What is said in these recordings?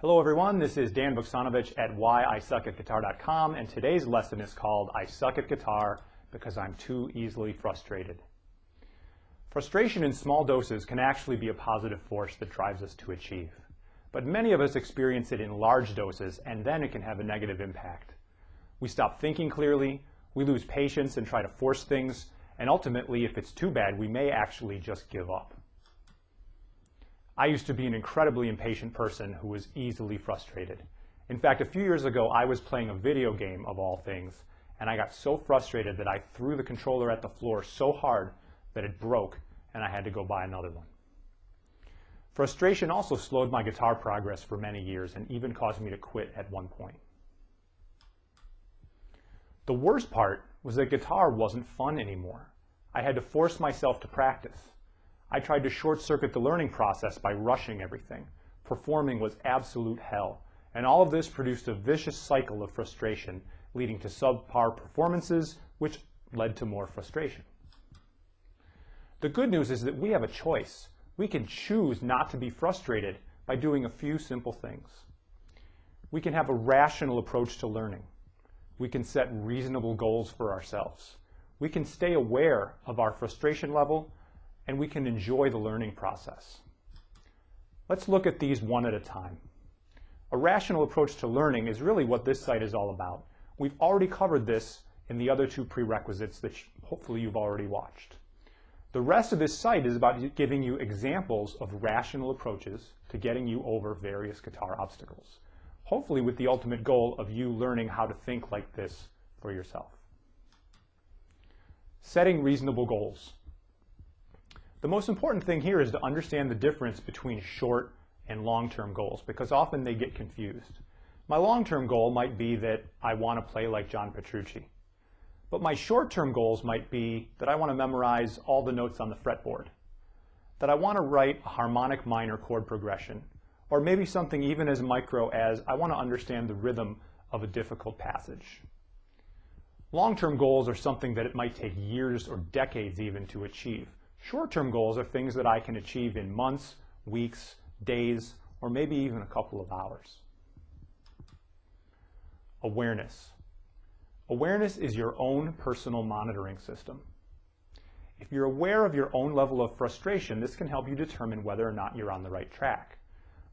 Hello everyone, this is Dan Vuksanovich at whyisuckatguitar.com, and today's lesson is called I Suck at Guitar Because I'm Too Easily Frustrated. Frustration in small doses can actually be a positive force that drives us to achieve. But many of us experience it in large doses, and then it can have a negative impact. We stop thinking clearly, we lose patience and try to force things, and ultimately, if it's too bad, we may actually just give up. I used to be an incredibly impatient person who was easily frustrated. In fact, a few years ago, I was playing a video game of all things, and I got so frustrated that I threw the controller at the floor so hard that it broke, and I had to go buy another one. Frustration also slowed my guitar progress for many years and even caused me to quit at one point. The worst part was that guitar wasn't fun anymore. I had to force myself to practice. I tried to short-circuit the learning process by rushing everything. Performing was absolute hell, and all of this produced a vicious cycle of frustration, leading to subpar performances, which led to more frustration. The good news is that we have a choice. We can choose not to be frustrated by doing a few simple things. We can have a rational approach to learning. We can set reasonable goals for ourselves. We can stay aware of our frustration level, and we can enjoy the learning process. Let's look at these one at a time. A rational approach to learning is really what this site is all about. We've already covered this in the other two prerequisites that hopefully you've already watched. The rest of this site is about giving you examples of rational approaches to getting you over various guitar obstacles, hopefully with the ultimate goal of you learning how to think like this for yourself. Setting reasonable goals. The most important thing here is to understand the difference between short and long-term goals, because often they get confused. My long-term goal might be that I want to play like John Petrucci. But my short-term goals might be that I want to memorize all the notes on the fretboard, that I want to write a harmonic minor chord progression, or maybe something even as micro as I want to understand the rhythm of a difficult passage. Long-term goals are something that it might take years or decades even to achieve. Short-term goals are things that I can achieve in months, weeks, days, or maybe even a couple of hours. Awareness. Awareness is your own personal monitoring system. If you're aware of your own level of frustration, this can help you determine whether or not you're on the right track.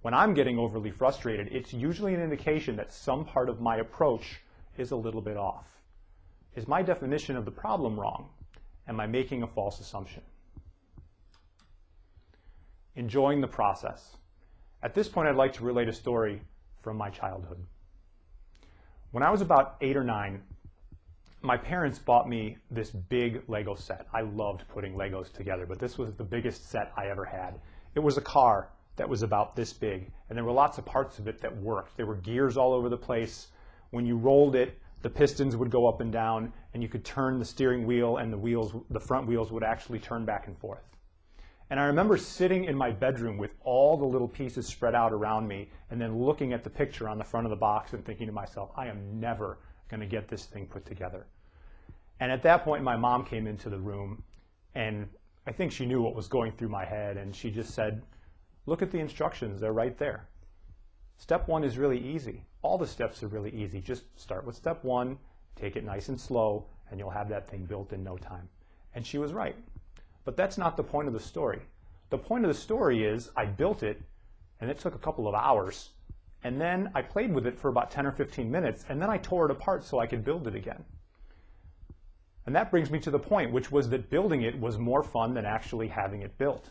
When I'm getting overly frustrated, it's usually an indication that some part of my approach is a little bit off. Is my definition of the problem wrong? Am I making a false assumption? Enjoying the process. At this point, I'd like to relate a story from my childhood. When I was about 8 or 9, my parents bought me this big Lego set. I loved putting Legos together, but this was the biggest set I ever had. It was a car that was about this big, and there were lots of parts of it that worked. There were gears all over the place. When you rolled it, the pistons would go up and down, and you could turn the steering wheel, and the front wheels would actually turn back and forth. And I remember sitting in my bedroom with all the little pieces spread out around me and then looking at the picture on the front of the box and thinking to myself, I am never going to get this thing put together. And at that point, my mom came into the room, and I think she knew what was going through my head, and she just said, look at the instructions, they're right there. Step 1 is really easy. All the steps are really easy. Just start with step 1, take it nice and slow, and you'll have that thing built in no time. And she was right. But that's not the point of the story. The point of the story is I built it, and it took a couple of hours, and then I played with it for about 10 or 15 minutes, and then I tore it apart so I could build it again. And that brings me to the point, which was that building it was more fun than actually having it built.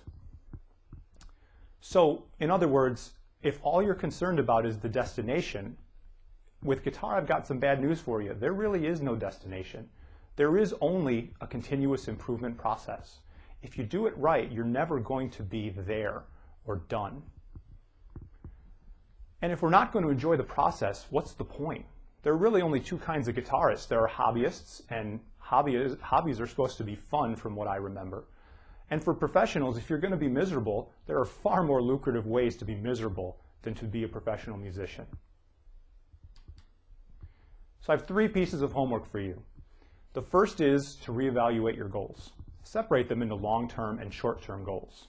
So, in other words, if all you're concerned about is the destination, with guitar I've got some bad news for you. There really is no destination. There is only a continuous improvement process. If you do it right, you're never going to be there or done. And if we're not going to enjoy the process, what's the point? There are really only two kinds of guitarists. There are hobbyists, and hobbies are supposed to be fun from what I remember. And for professionals, if you're going to be miserable, there are far more lucrative ways to be miserable than to be a professional musician. So I have 3 pieces of homework for you. The first is to reevaluate your goals. Separate them into long-term and short-term goals.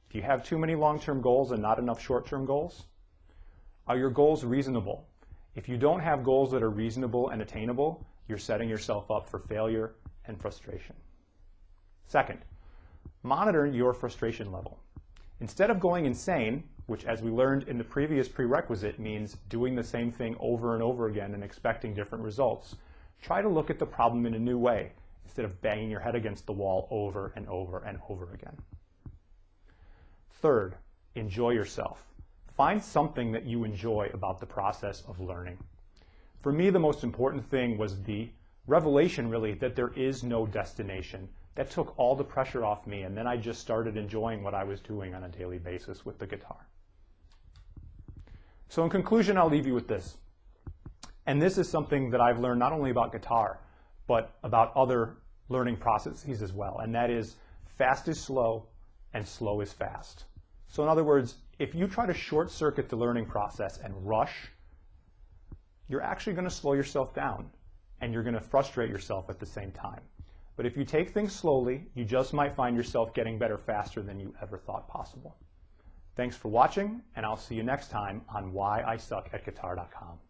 If you have too many long-term goals and not enough short-term goals, Are your goals reasonable? If you don't have goals that are reasonable and attainable, you're setting yourself up for failure and frustration. Second, monitor your frustration level. Instead of going insane, which as we learned in the previous prerequisite means doing the same thing over and over again and expecting different results, try to look at the problem in a new way instead of banging your head against the wall over and over and over again. Third, enjoy yourself. Find something that you enjoy about the process of learning. For me, the most important thing was the revelation, really, that there is no destination. That took all the pressure off me, and then I just started enjoying what I was doing on a daily basis with the guitar. So in conclusion, I'll leave you with this. And this is something that I've learned not only about guitar, but about other learning processes as well, and that is fast is slow and slow is fast. So in other words, if you try to short circuit the learning process and rush, you're actually going to slow yourself down and you're going to frustrate yourself at the same time. But if you take things slowly, you just might find yourself getting better faster than you ever thought possible. Thanks for watching, and I'll see you next time on whyisuckatguitar.com.